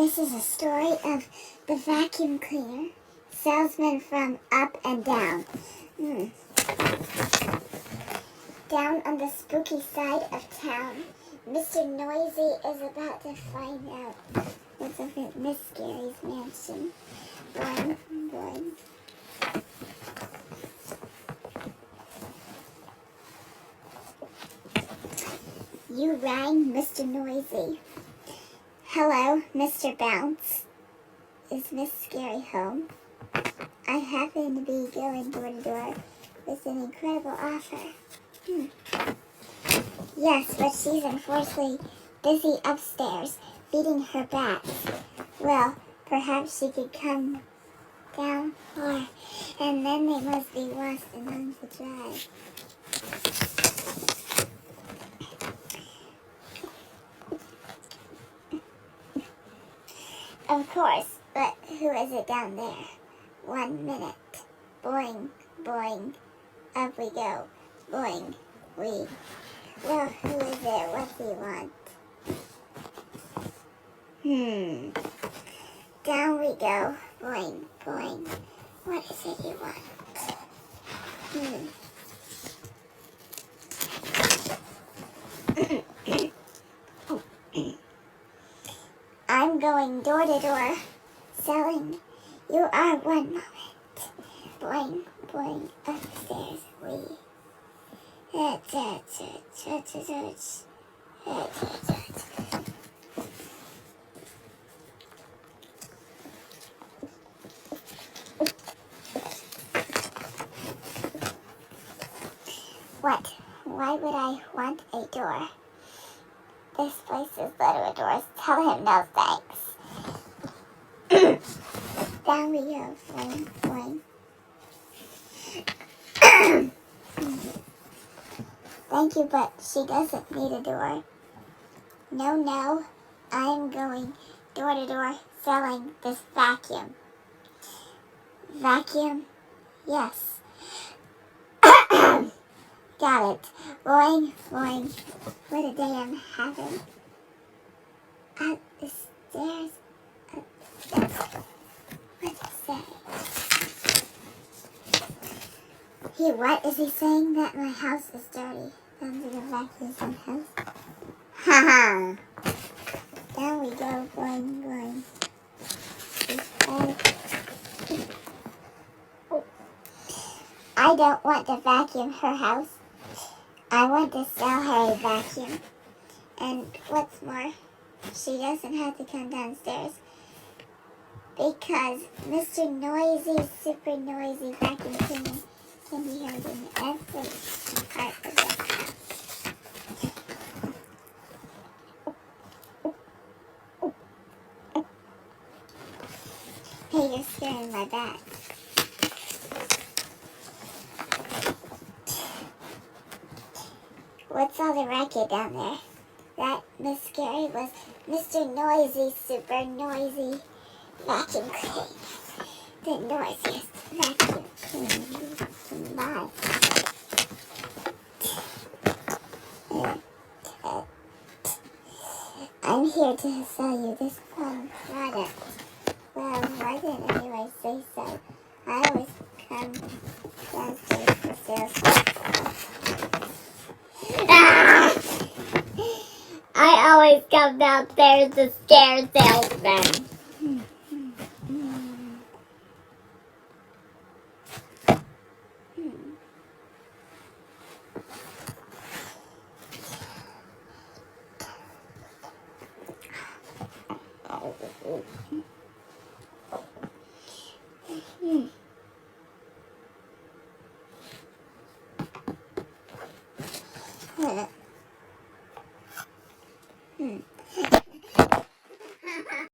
This is a story of the vacuum cleaner, salesman from Up and Down. Down on the spooky side of town, Mr. Noisy is about to find out what's up at Miss Scary's mansion. Boing, boing. You rang, Mr. Noisy. Hello, Mr. Bounce. Is Miss Scary home? I happen to be going door to door with an incredible offer. Yes, but she's unfortunately busy upstairs feeding her bats. Well, perhaps she could come down floor, and then they must be washed and hung to dry. Of course, but who is it down there? 1 minute. Boing, boing. Up we go. Boing, we. Well, who is it? What do you want? Down we go. Boing, boing. What is it you want? I'm going door to door, selling. You are 1 moment. Boing, boing, upstairs we. What? Why would I want a door? This place is littered with doors. Tell him no thanks. Down we go. Boing, boing. Thank you, but she doesn't need a door. No. I'm going door to door selling this vacuum. Vacuum? Yes. Got it. Boing, boing. What a day I'm having. At the stairs. What's that? What is he saying? That my house is dirty. Under the vacuum house. Haha. Down we go. Boing, boing. I don't want to vacuum her house. I want to sell her a vacuum. And what's more, she doesn't have to come downstairs because Mr. Noisy, super noisy vacuum cleaner can be heard in every part of the house. Hey, you're scaring my bat. What's all the racket down there? That Miss Scary was Mr. Noisy, super noisy vacuum cleaner. The noisiest vacuum cleaner you can buy. I'm here to sell you this fun product. Well, why didn't anyone say so? I always come downstairs for sales. I always come downstairs to scare salesmen. Oh.